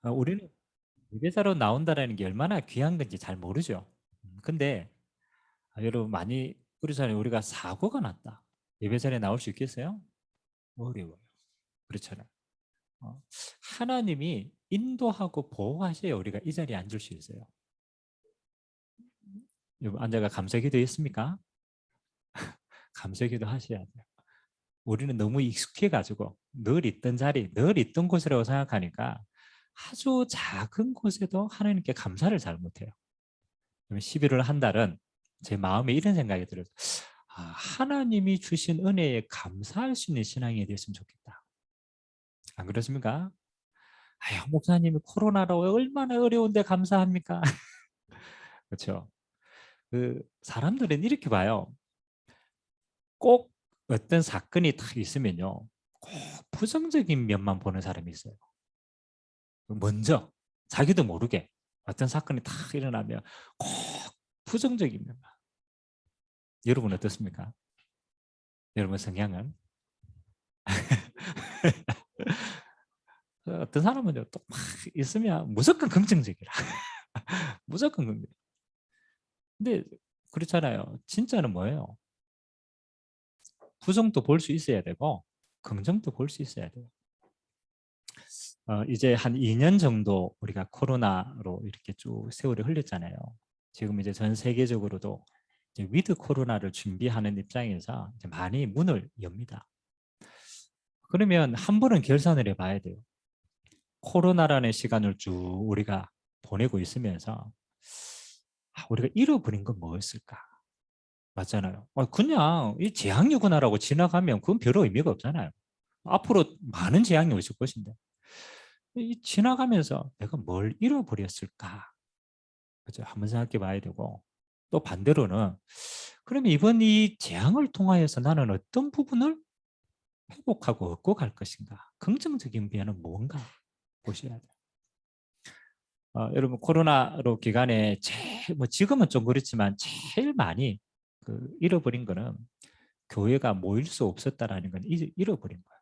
우리는 예배자로 나온다라는 게 얼마나 귀한 건지 잘 모르죠. 근데 여러분 많이 그렇잖아요. 우리가 사고가 났다. 예배자리에 나올 수 있겠어요? 어려워요. 그렇잖아요. 어, 하나님이 인도하고 보호하셔야 우리가 이 자리에 앉을 수 있어요. 여러분 앉아가 감사기도 했습니까? 감사기도 하셔야 돼요. 우리는 너무 익숙해가지고 늘 있던 자리, 늘 있던 곳이라고 생각하니까 아주 작은 곳에도 하나님께 감사를 잘 못해요. 11월 한 달은 제 마음에 이런 생각이 들어요. 하나님이 주신 은혜에 감사할 수 있는 신앙이 되었으면 좋겠다. 안 그렇습니까? 아유, 목사님이 코로나로 얼마나 어려운데 감사합니까? 그렇죠. 그 사람들은 이렇게 봐요. 꼭 어떤 사건이 딱 있으면요. 꼭 부정적인 면만 보는 사람이 있어요. 먼저 자기도 모르게 어떤 사건이 딱 일어나면 꼭 부정적인 면만. 여러분 어떻습니까? 여러분 성향은? 어떤 사람은 또 막 있으면 무조건 긍정적이라. 무조건 긍정. 근데 그렇잖아요. 진짜는 뭐예요? 부정도 볼 수 있어야 되고 긍정도 볼 수 있어야 돼요. 이제 한 2년 정도 우리가 코로나로 이렇게 쭉 세월이 흘렸잖아요. 지금 이제 전 세계적으로도 이제 위드 코로나를 준비하는 입장에서 이제 많이 문을 엽니다. 그러면 한 번은 결산을 해봐야 돼요. 코로나라는 시간을 쭉 우리가 보내고 있으면서 우리가 잃어버린 건 뭐였을까? 맞잖아요. 그냥 이 재앙이구나라고 지나가면 그건 별 의미가 없잖아요. 앞으로 많은 재앙이 오실 것인데 이 지나가면서 내가 뭘 잃어버렸을까? 그죠? 한번 생각해 봐야 되고 또 반대로는 그러면 이번 이 재앙을 통하여서 나는 어떤 부분을 회복하고 얻고 갈 것인가? 긍정적인 면은 뭔가 보셔야 돼요. 여러분 코로나로 기간에 제일 뭐 지금은 좀 그렇지만 제일 많이 그 잃어버린 거는 교회가 모일 수 없었다라는 건 잃어버린 거예요.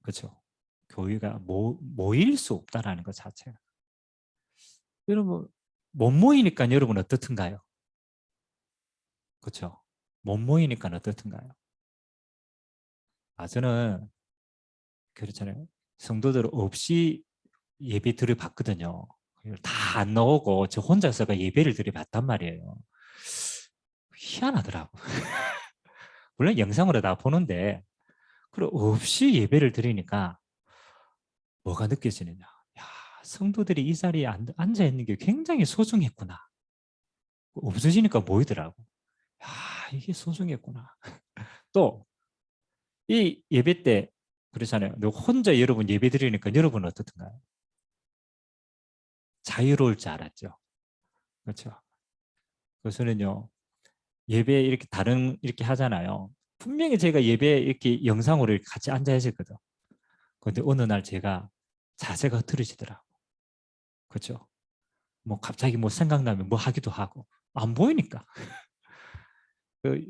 그렇죠? 교회가 모일 수 없다라는 것 자체가. 여러분 못 모이니까 여러분 어떻든가요? 그렇죠? 못 모이니까 어떻든가요? 저는 그렇잖아요. 성도들 없이 예배 드려봤거든요. 다 안 나오고 저 혼자서가 예배를 드려봤단 말이에요. 희한하더라고. 물론 영상으로 다 보는데 그리고 없이 예배를 드리니까 뭐가 느껴지느냐. 야, 성도들이 이 자리에 앉아 있는 게 굉장히 소중했구나. 없어지니까 보이더라고. 야, 이게 소중했구나. 또 이 예배 때 그렇잖아요. 너 혼자 여러분 예배 드리니까 여러분은 어떻든가요? 자유로울 줄 알았죠. 그렇죠. 그래서는요. 예배 이렇게 다른 이렇게 하잖아요. 분명히 제가 예배 이렇게 영상으로 이렇게 같이 앉아 있었거든. 근데 어느 날 제가 자세가 흐트러지더라고. 그렇죠. 뭐 갑자기 뭐 생각나면 뭐 하기도 하고 안 보이니까. 그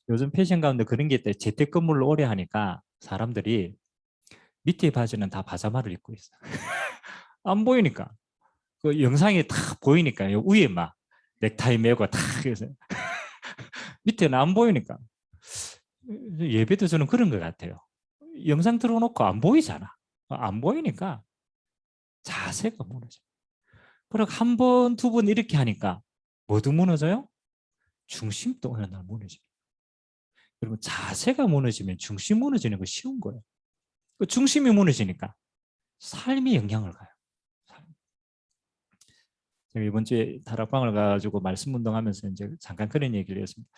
요즘 패션 가운데 그런 게 있대. 재택근무를 오래 하니까 사람들이 밑에 바지는 다 파자마를 입고 있어. 안 보이니까. 그 영상이 탁 보이니까 요 위에 막 넥타이 메고 탁 해서 밑에는 안 보이니까. 예배도 저는 그런 것 같아요. 영상 틀어놓고 안 보이잖아. 안 보이니까 자세가 무너져. 그리고 한 번, 두 번 이렇게 하니까 뭐도 무너져요? 중심도 어느 날 무너져요. 여러분 자세가 무너지면 중심 무너지는 거 쉬운 거예요. 그 중심이 무너지니까 삶이 영향을 가요. 제가 이번 주에 다락방을 가지고 말씀 운동하면서 이제 잠깐 그런 얘기를 했습니다.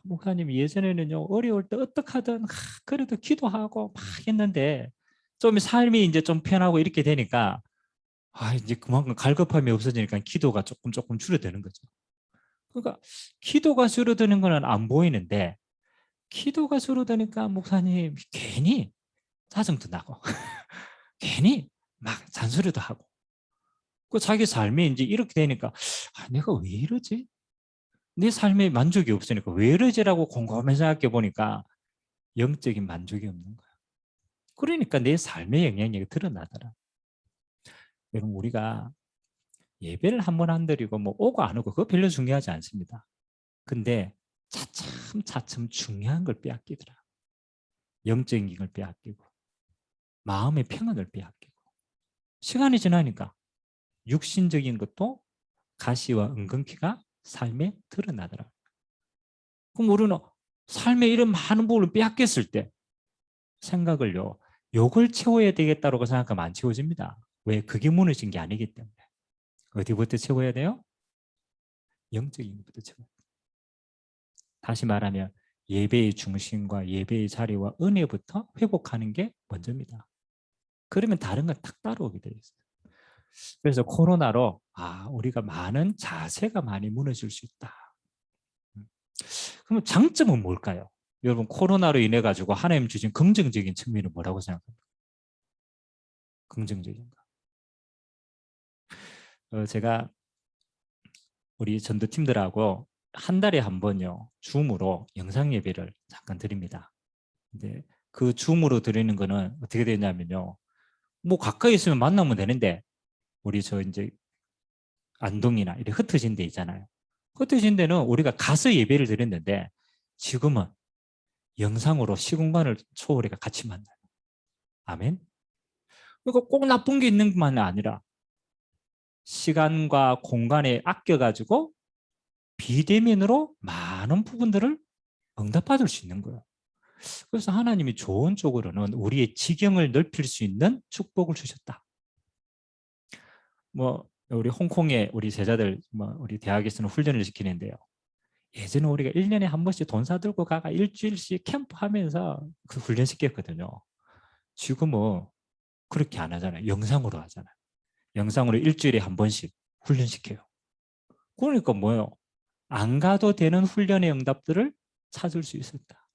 목사님 예전에는요 어려울 때 어떻게 하든 그래도 기도하고 막 했는데 좀 삶이 이제 좀 편하고 이렇게 되니까 이제 그만큼 갈급함이 없어지니까 기도가 조금 조금 줄어드는 거죠. 그러니까 기도가 줄어드는 거는 안 보이는데 기도가 줄어드니까 목사님 괜히 짜증도 나고 괜히 막 잔소리도 하고 그 자기 삶이 이제 이렇게 되니까 내가 왜 이러지? 내 삶에 만족이 없으니까 왜 이러지라고 곰곰이 생각해 보니까 영적인 만족이 없는 거야. 그러니까 내 삶의 영향력이 드러나더라. 여러분 우리가 예배를 한 번 안 드리고 뭐 오고 안 오고 그거 별로 중요하지 않습니다. 근데 차츰 중요한 걸 빼앗기더라. 영적인 걸 빼앗기고 마음의 평안을 빼앗기고 시간이 지나니까 육신적인 것도 가시와 은근키가 삶에 드러나더라. 그럼 우리는 삶에 이런 많은 부분을 빼앗겼을 때 생각을요, 요걸 채워야 되겠다고 생각하면 안 채워집니다. 왜? 그게 무너진 게 아니기 때문에. 어디부터 채워야 돼요? 영적인 것부터 채워야 돼요. 다시 말하면 예배의 중심과 예배의 자리와 은혜부터 회복하는 게 먼저입니다. 그러면 다른 건 탁 따라오게 되어 있어요. 그래서 코로나로 우리가 많은 자세가 많이 무너질 수 있다. 그럼 장점은 뭘까요? 여러분 코로나로 인해 가지고 하나님 주신 긍정적인 측면은 뭐라고 생각합니까? 긍정적인 거. 제가 우리 전도팀들하고 한 달에 한 번요 줌으로 영상 예배를 잠깐 드립니다. 근데 그 줌으로 드리는 거는 어떻게 되냐면요, 뭐 가까이 있으면 만나면 되는데 우리 저 이제 안동이나 이렇게 흩어진 데 있잖아요. 흩어진 데는 우리가 가서 예배를 드렸는데 지금은 영상으로 시공간을 초월해가 같이 만나요. 아멘. 그러니까 꼭 나쁜 게 있는 것만 아니라 시간과 공간에 아껴가지고 비대면으로 많은 부분들을 응답받을 수 있는 거예요. 그래서 하나님이 좋은 쪽으로는 우리의 지경을 넓힐 수 있는 축복을 주셨다. 뭐 우리 홍콩에 우리 제자들 우리 대학에서는 훈련을 시키는데요. 예전에 우리가 1년에 한 번씩 돈 사들고 가가 일주일씩 캠프하면서 그 훈련 시켰거든요. 지금은 그렇게 안 하잖아요. 영상으로 하잖아요. 영상으로 일주일에 한 번씩 훈련시켜요. 그러니까 뭐예요? 안 가도 되는 훈련의 응답들을 찾을 수 있었다.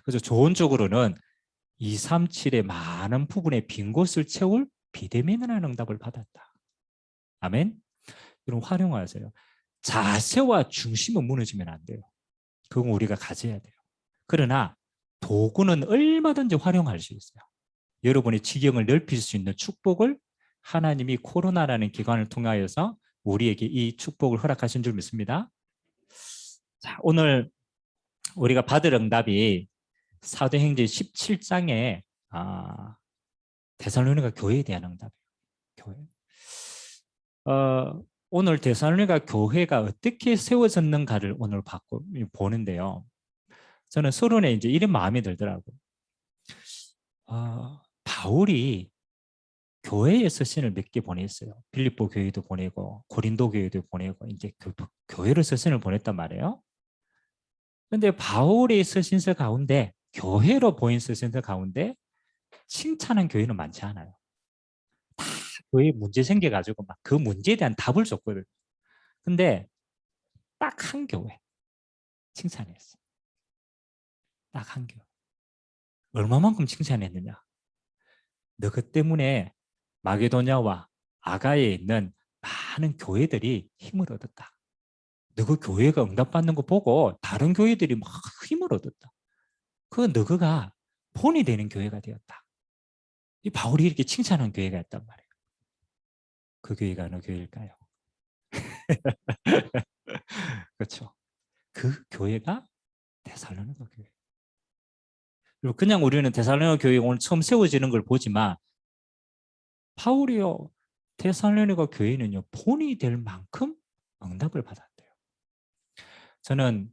그래서 좋은 쪽으로는 237의 많은 부분의 빈 곳을 채울 비대면이라는 응답을 받았다. 아멘. 여러분 활용하세요. 자세와 중심은 무너지면 안 돼요. 그건 우리가 가져야 돼요. 그러나 도구는 얼마든지 활용할 수 있어요. 여러분의 지경을 넓힐 수 있는 축복을 하나님이 코로나라는 기관을 통하여서 우리에게 이 축복을 허락하신 줄 믿습니다. 자, 오늘 우리가 받을 응답이 사도행전 17장에 데살로니가 교회에 대한 응답이에요. 교회. 오늘 데살로니가 교회가 어떻게 세워졌는가를 오늘 보는데요. 저는 서론에 이제 이런 마음이 들더라고요. 바울이 교회에 서신을 몇 개 보냈어요. 빌립보 교회도 보내고 고린도 교회도 보내고 이제 교회로 서신을 보냈단 말이에요. 그런데 바울의 서신서 가운데 교회로 보인 서신서 가운데 칭찬한 교회는 많지 않아요. 다 교회에 문제 생겨가지고 막 그 문제에 대한 답을 줬거든요. 근데 딱 한 교회 칭찬했어요. 딱 한 교회. 얼마만큼 칭찬했느냐? 너희 때문에 마게도냐와 아가에 있는 많은 교회들이 힘을 얻었다. 너희 교회가 응답받는 거 보고 다른 교회들이 막 힘을 얻었다. 그 너희가 본이 되는 교회가 되었다. 이 바울이 이렇게 칭찬한 교회가 있단 말이에요. 그 교회가 어느 교회일까요? 그렇죠. 그 교회가 데살로니가 교회. 그리고 그냥 우리는 데살로니가 교회 오늘 처음 세워지는 걸 보지만 바울이요 데살로니가 교회는요 본이 될 만큼 응답을 받았대요. 저는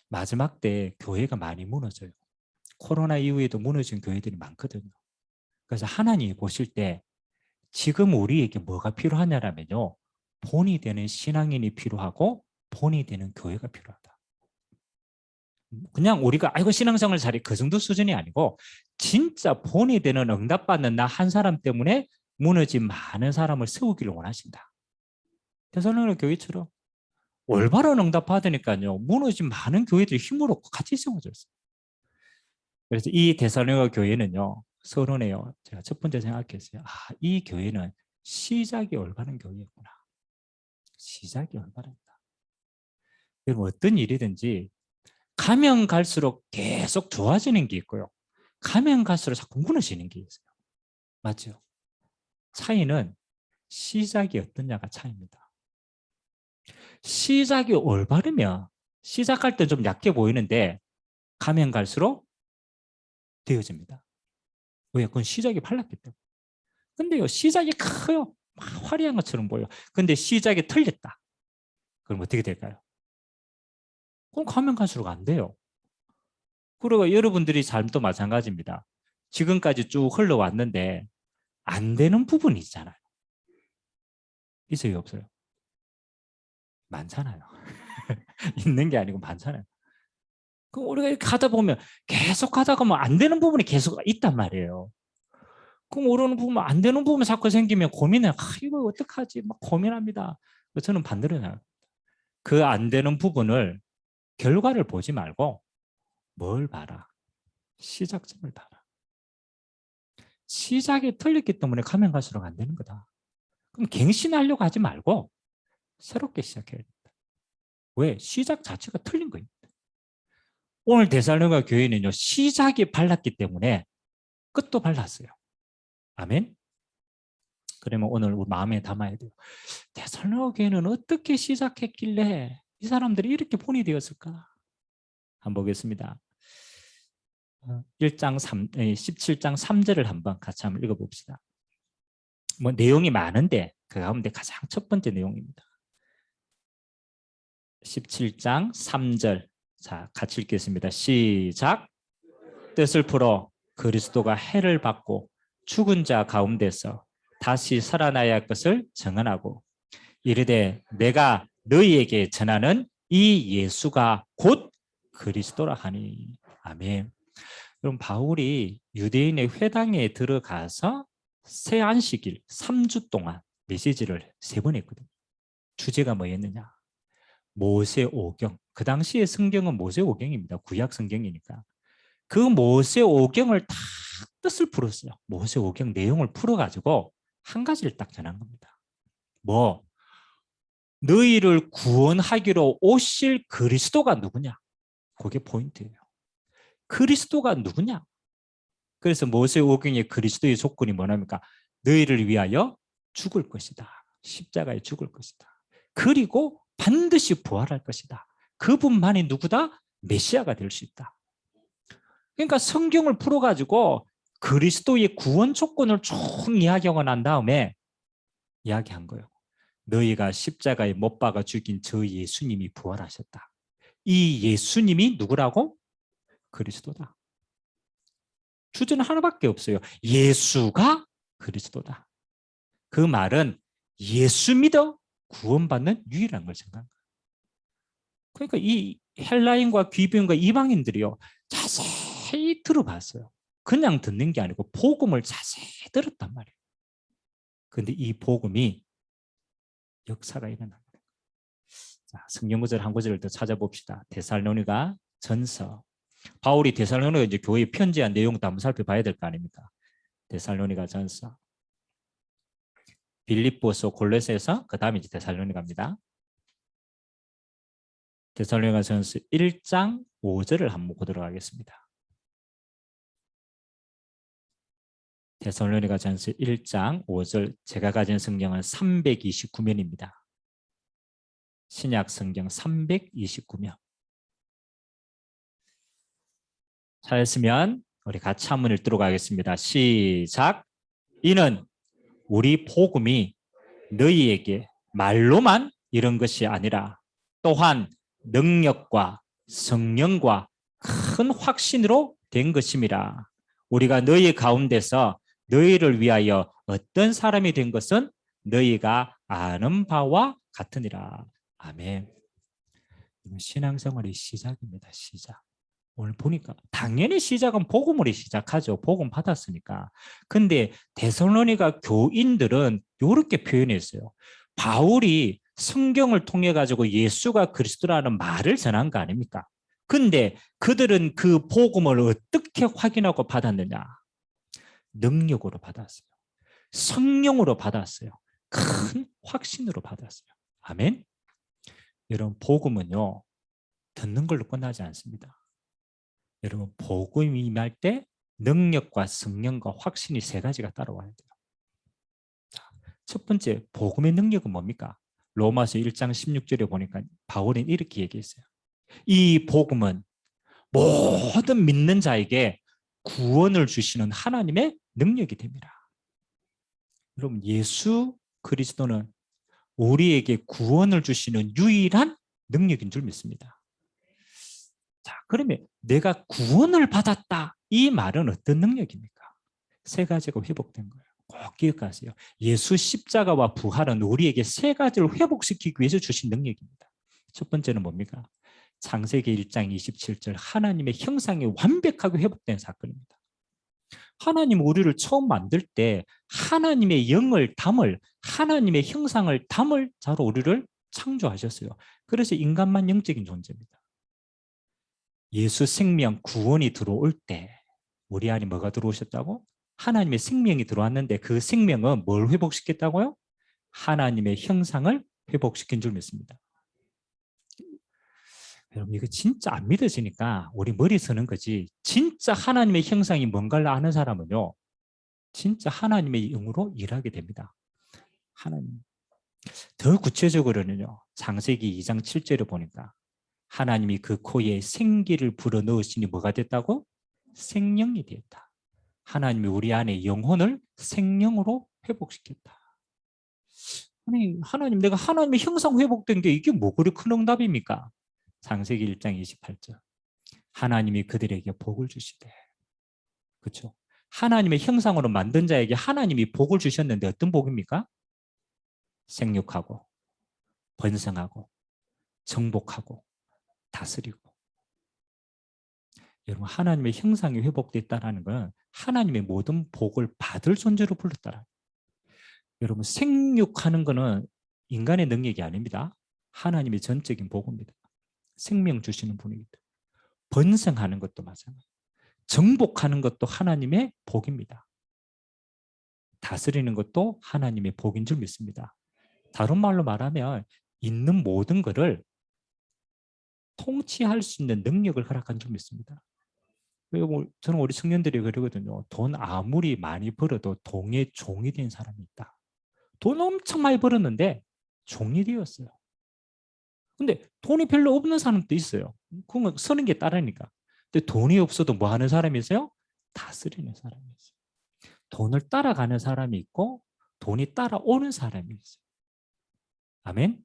마지막 때 교회가 많이 무너져요. 코로나 이후에도 무너진 교회들이 많거든요. 그래서 하나님이 보실 때 지금 우리에게 뭐가 필요하냐면요. 본이 되는 신앙인이 필요하고 본이 되는 교회가 필요하다. 그냥 우리가 신앙생활 잘해 그 정도 수준이 아니고 진짜 본이 되는 응답받는 나 한 사람 때문에 무너진 많은 사람을 세우기를 원하신다. 데살로니가 교회처럼 올바른 응답 받으니까요. 무너진 많은 교회들이 힘을 얻고 같이 세워졌어요. 그래서 이 데살로니가 교회는요. 서론에요. 제가 첫 번째 생각했어요. 이 교회는 시작이 올바른 교회였구나. 시작이 올바르다. 여러분 어떤 일이든지 가면 갈수록 계속 좋아지는 게 있고요. 가면 갈수록 자꾸 무너지는 게 있어요. 맞죠? 차이는 시작이 어떠냐가 차이입니다. 시작이 올바르면 시작할 때 좀 약해 보이는데 가면 갈수록 되어집니다. 왜? 그건 시작이 빨랐기 때문에. 근데요, 시작이 커요. 막 화려한 것처럼 보여. 근데 시작이 틀렸다. 그럼 어떻게 될까요? 그럼 가면 갈수록 안 돼요. 그리고 여러분들이 삶도 마찬가지입니다. 지금까지 쭉 흘러왔는데 안 되는 부분이 있잖아요. 있어요, 없어요? 많잖아요. 있는 게 아니고 많잖아요. 그럼 우리가 이렇게 하다 보면 계속 하다 보면 안 되는 부분이 계속 있단 말이에요. 그럼 오르는 부분, 안 되는 부분 자꾸 생기면 고민해요. 이거 어떡하지? 막 고민합니다. 저는 반대로 해요. 그 안 되는 부분을 결과를 보지 말고 뭘 봐라? 시작점을 봐라. 시작이 틀렸기 때문에 가면 갈수록 안 되는 거다. 그럼 갱신하려고 하지 말고 새롭게 시작해야 된다. 왜? 시작 자체가 틀린 거예요. 오늘 데살로니가 교회는요, 시작이 발랐기 때문에 끝도 발랐어요. 아멘. 그러면 오늘 우리 마음에 담아야 돼요. 데살로니가 교회는 어떻게 시작했길래 이 사람들이 이렇게 본이 되었을까? 한번 보겠습니다. 17장 3절을 한번 같이 한번 읽어봅시다. 뭐 내용이 많은데 그 가운데 가장 첫 번째 내용입니다. 17장 3절. 자, 같이 읽겠습니다. 시작. 뜻을 풀어 그리스도가 해를 받고 죽은 자 가운데서 다시 살아나야 할 것을 정언하고 이르되 내가 너희에게 전하는 이 예수가 곧 그리스도라 하니. 아멘. 그럼 바울이 유대인의 회당에 들어가서 새 안식일 3주 동안 메시지를 3번 했거든요. 주제가 뭐였느냐? 모세오경. 그 당시에 성경은 모세오경입니다. 구약 성경이니까. 그 모세오경을 다 뜻을 풀었어요. 모세오경 내용을 풀어가지고 한 가지를 딱 전한 겁니다. 뭐? 너희를 구원하기로 오실 그리스도가 누구냐? 그게 포인트예요. 그리스도가 누구냐? 그래서 모세오경의 그리스도의 조건이 뭐냐니까 너희를 위하여 죽을 것이다. 십자가에 죽을 것이다. 그리고 반드시 부활할 것이다. 그분만이 누구다? 메시아가 될 수 있다. 그러니까 성경을 풀어가지고 그리스도의 구원 조건을 쭉 이야기하고 난 다음에 이야기한 거예요. 너희가 십자가에 못 박아 죽인 저 예수님이 부활하셨다. 이 예수님이 누구라고? 그리스도다. 주제는 하나밖에 없어요. 예수가 그리스도다. 그 말은 예수 믿어 구원받는 유일한 걸 생각한 거예요. 그러니까 이 헬라인과 귀빈과 이방인들이요 자세히 들어봤어요. 그냥 듣는 게 아니고 복음을 자세히 들었단 말이에요. 그런데 이 복음이 역사가 일어납니다. 자, 성경 구절 한 구절을 더 찾아봅시다. 데살로니가 전서. 바울이 데살로니가 이제 교회에 편지한 내용도 한번 살펴봐야 될 거 아닙니까? 데살로니가 전서. 빌립보서, 골로새서, 그 다음에 이제 데살로니가입니다. 데살로니가 전서 1장 5절을 한번 보도록 하겠습니다. 데살로니가 전서 1장 5절. 제가 가진 성경은 329면입니다. 신약 성경 329면. 찾았으면 우리 같이 한번 읽도록 하겠습니다. 시작. 이는 우리 복음이 너희에게 말로만 이런 것이 아니라 또한 능력과 성령과 큰 확신으로 된 것임이라. 우리가 너희 가운데서 너희를 위하여 어떤 사람이 된 것은 너희가 아는 바와 같으니라. 아멘. 신앙생활의 시작입니다. 시작. 오늘 보니까 당연히 시작은 복음으로 시작하죠. 복음 받았으니까. 근데 데살로니가 교인들은 이렇게 표현했어요. 바울이 성경을 통해 가지고 예수가 그리스도라는 말을 전한 거 아닙니까? 근데 그들은 그 복음을 어떻게 확인하고 받았느냐? 능력으로 받았어요. 성령으로 받았어요. 큰 확신으로 받았어요. 아멘. 여러분, 복음은요 듣는 걸로 끝나지 않습니다. 여러분, 복음이 임할 때 능력과 성령과 확신이 3가지가 따라와야 돼요. 자, 첫 첫 번째 복음의 능력은 뭡니까? 로마서 1장 16절에 보니까 바울은 이렇게 얘기했어요. 이 복음은 모든 믿는 자에게 구원을 주시는 하나님의 능력이 됩니다. 여러분, 예수 그리스도는 우리에게 구원을 주시는 유일한 능력인 줄 믿습니다. 자, 그러면 내가 구원을 받았다. 이 말은 어떤 능력입니까? 세 가지가 회복된 거예요. 꼭 기억하세요. 예수 십자가와 부활은 우리에게 세 가지를 회복시키기 위해서 주신 능력입니다. 첫 번째는 뭡니까? 창세기 1장 27절 하나님의 형상이 완벽하게 회복된 사건입니다. 하나님 우리를 처음 만들 때 하나님의 영을 담을, 하나님의 형상을 담을 자로 우리를 창조하셨어요. 그래서 인간만 영적인 존재입니다. 예수 생명 구원이 들어올 때 우리 안에 뭐가 들어오셨다고? 하나님의 생명이 들어왔는데 그 생명은 뭘 회복시켰다고요? 하나님의 형상을 회복시킨 줄 믿습니다. 여러분 이거 진짜 안 믿어지니까 우리 머리 쓰는 거지. 진짜 하나님의 형상이 뭔가를 아는 사람은요. 진짜 하나님의 영으로 일하게 됩니다. 하나님. 더 구체적으로는요. 창세기 2장 7절을 보니까 하나님이 그 코에 생기를 불어넣으시니 뭐가 됐다고? 생명이 되었다. 하나님이 우리 안에 영혼을 생명으로 회복시켰다. 아니, 하나님, 내가 하나님의 형상 회복된 게 이게 뭐 그리 큰 응답입니까? 창세기 1장 28절. 하나님이 그들에게 복을 주시되. 그렇죠? 하나님의 형상으로 만든 자에게 하나님이 복을 주셨는데 어떤 복입니까? 생육하고 번성하고 정복하고 다스리고. 여러분 하나님의 형상이 회복됐다는 건 하나님의 모든 복을 받을 존재로 불렀다라. 여러분 생육하는 것은 인간의 능력이 아닙니다. 하나님의 전적인 복입니다. 생명 주시는 분이기 때문에. 번성하는 것도 마찬가지. 정복하는 것도 하나님의 복입니다. 다스리는 것도 하나님의 복인 줄 믿습니다. 다른 말로 말하면 있는 모든 것을 통치할 수 있는 능력을 허락한 줄 믿습니다. 저는 우리 청년들이 그러거든요. 돈 아무리 많이 벌어도 돈의 종이 된 사람이 있다. 돈 엄청 많이 벌었는데 종이 되었어요. 근데 돈이 별로 없는 사람도 있어요. 그건 쓰는 게 따르니까. 근데 돈이 없어도 뭐 하는 사람이 있어요? 다스리는 사람이 있어요. 돈을 따라가는 사람이 있고 돈이 따라오는 사람이 있어요. 아멘?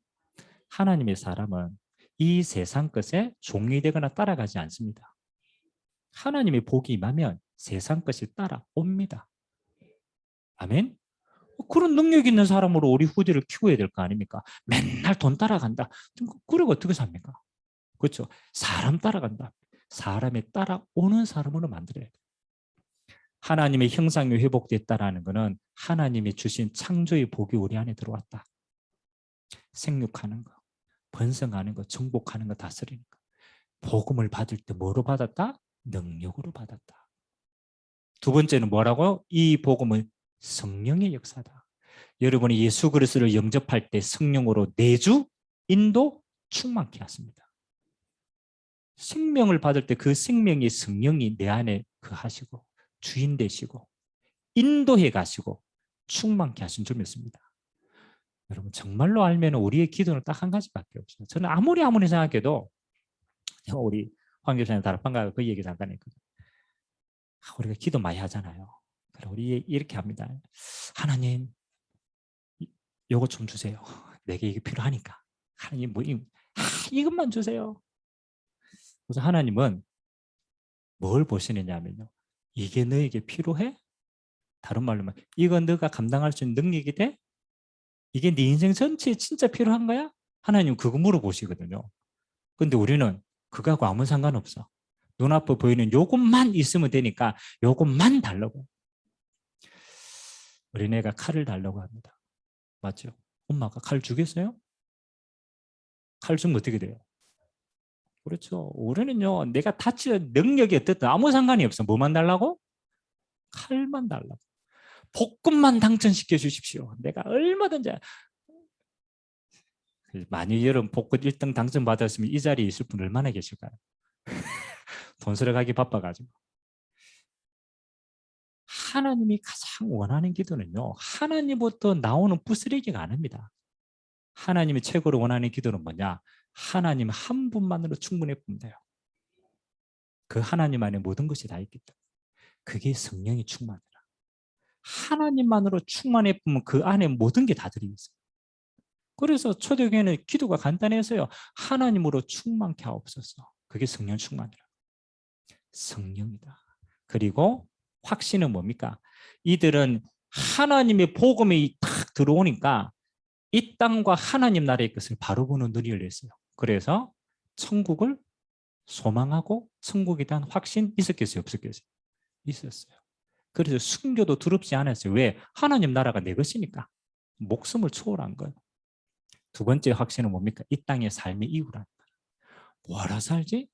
하나님의 사람은 이 세상 것에 종이 되거나 따라가지 않습니다. 하나님의 복이 임하면 세상 것이 따라옵니다. 아멘? 그런 능력 있는 사람으로 우리 후대를 키워야 될 거 아닙니까? 맨날 돈 따라간다. 그리고 어떻게 삽니까? 그렇죠? 사람 따라간다. 사람에 따라오는 사람으로 만들어야 돼요. 하나님의 형상이 회복됐다라는 것은 하나님이 주신 창조의 복이 우리 안에 들어왔다. 생육하는 거, 번성하는 거, 정복하는 거, 다스리는 거. 복음을 받을 때 뭐로 받았다? 능력으로 받았다. 두 번째는 뭐라고요? 이 복음은 성령의 역사다. 여러분이 예수 그리스도를 영접할 때 성령으로 내주, 인도, 충만케 하십니다. 생명을 받을 때 그 생명의 성령이 내 안에 거하시고 주인 되시고 인도해 가시고 충만케 하신 줄 믿습니다. 여러분 정말로 알면 우리의 기도는 딱 한 가지밖에 없어요. 저는 아무리 생각해도 우리 황 교사님 다락방가 그 얘기 잠깐 했거든요. 우리가 기도 많이 하잖아요. 그래 우리 이렇게 합니다. 하나님 요거 좀 주세요. 내게 이게 필요하니까. 하나님 뭐 이것만 주세요. 그래서 하나님은 뭘 보시느냐면요. 이게 너에게 필요해? 다른 말로 말하면 이건 너가 감당할 수 있는 능력이 돼? 이게 네 인생 전체에 진짜 필요한 거야? 하나님 그거 물어보시거든요. 근데 우리는 그거하고 아무 상관없어. 눈앞에 보이는 요것만 있으면 되니까 요것만 달라고. 어린애가 칼을 달라고 합니다. 맞죠? 엄마가 칼 주겠어요? 칼 주면 어떻게 돼요? 그렇죠. 우리는요, 내가 다치는 능력이 어떻든 아무 상관이 없어. 뭐만 달라고? 칼만 달라고. 복권만 당첨시켜 주십시오. 내가 얼마든지. 만약 여러분 복권 1등 당첨받았으면 이 자리에 있을 분 얼마나 계실까요? 돈 쓰러 가기 바빠가지고. 하나님이 가장 원하는 기도는요, 하나님부터 나오는 부스러기가 아닙니다. 하나님이 최고로 원하는 기도는 뭐냐? 하나님 한 분만으로 충분해 보면 돼요. 그 하나님 안에 모든 것이 다 있기 때문에. 그게 성령이 충만이라. 하나님만으로 충만해 보면 그 안에 모든 게 다 들어있어요. 그래서 초대교회는 기도가 간단해서요. 하나님으로 충만케 하옵소서. 그게 성령 충만이라. 성령이다. 그리고 확신은 뭡니까? 이들은 하나님의 복음이 탁 들어오니까 이 땅과 하나님 나라의 것을 바로 보는 눈이 열렸어요. 그래서 천국을 소망하고 천국에 대한 확신 있었겠어요? 없었겠어요? 있었어요. 그래서 순교도 두렵지 않았어요. 왜? 하나님 나라가 내 것이니까. 목숨을 초월한 거예요. 두 번째 확신은 뭡니까? 이 땅의 삶의 이유라는 거예요. 뭐라 살지?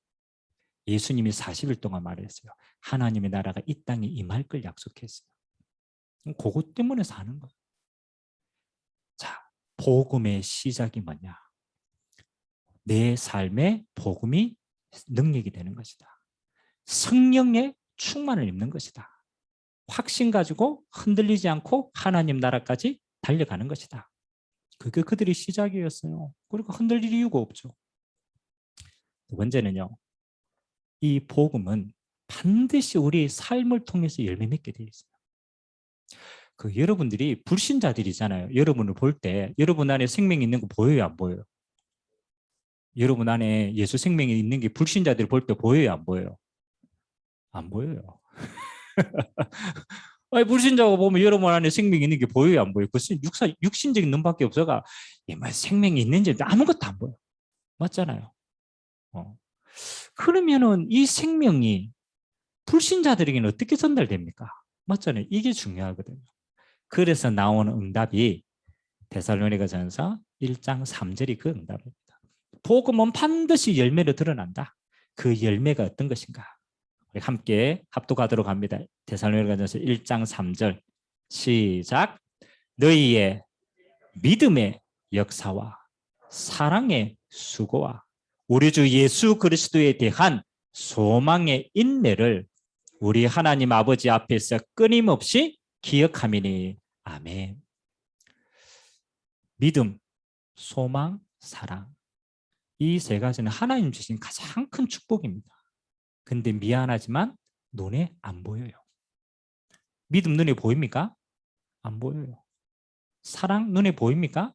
예수님이 40일 동안 말했어요. 하나님의 나라가 이 땅에 임할 걸 약속했어요. 그것 때문에 사는 거예요. 자, 복음의 시작이 뭐냐? 내 삶에 복음이 능력이 되는 것이다. 성령의 충만을 입는 것이다. 확신 가지고 흔들리지 않고 하나님 나라까지 달려가는 것이다. 그게 그들의 시작이었어요. 그러니까 흔들릴 이유가 없죠. 두 번째는요. 이 복음은 반드시 우리의 삶을 통해서 열매 맺게 되어 있어요. 그 여러분들이 불신자들이잖아요. 여러분을 볼 때 여러분 안에 생명이 있는 거 보여요, 안 보여요? 여러분 안에 예수 생명이 있는 게 불신자들 볼 때 보여요, 안 보여요? 안 보여요. 아니, 불신자가 보면 여러분 안에 생명이 있는 게 보여요, 안 보여요? 그것은 육신적인 눈밖에 없어가 생명이 있는지 아무것도 안 보여. 맞잖아요. 그러면은 이 생명이 불신자들에게는 어떻게 전달됩니까? 맞잖아요. 이게 중요하거든요. 그래서 나오는 응답이 데살로니가전서 1장 3절이 그 응답입니다. 복음은 반드시 열매로 드러난다. 그 열매가 어떤 것인가? 우리 함께 합독하도록 합니다. 데살로니가전서 1장 3절 시작. 너희의 믿음의 역사와 사랑의 수고와 우리 주 예수 그리스도에 대한 소망의 인내를 우리 하나님 아버지 앞에서 끊임없이 기억하미니. 아멘. 믿음, 소망, 사랑. 이 세 가지는 하나님 주신 가장 큰 축복입니다. 근데 미안하지만 눈에 안 보여요. 믿음 눈에 보입니까? 안 보여요. 사랑 눈에 보입니까?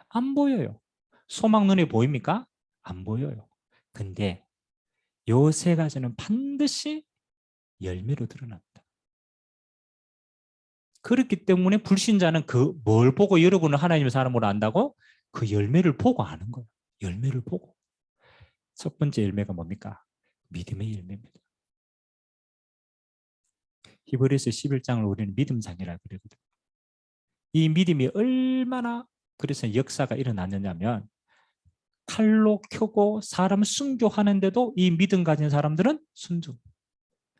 안 보여요. 소망 눈에 보입니까? 안 보여요. 근데 요 세 가지는 반드시 열매로 드러납니다. 그렇기 때문에 불신자는 그 뭘 보고 여러분을 하나님의 사람으로 안다고? 그 열매를 보고 아는 거예요. 열매를 보고. 첫 번째 열매가 뭡니까? 믿음의 열매입니다. 히브리서 11장을 우리는 믿음장이라고 그러거든요. 이 믿음이 얼마나 그래서 역사가 일어났느냐면 칼로 켜고 사람 순교하는데도 이 믿음 가진 사람들은 순종.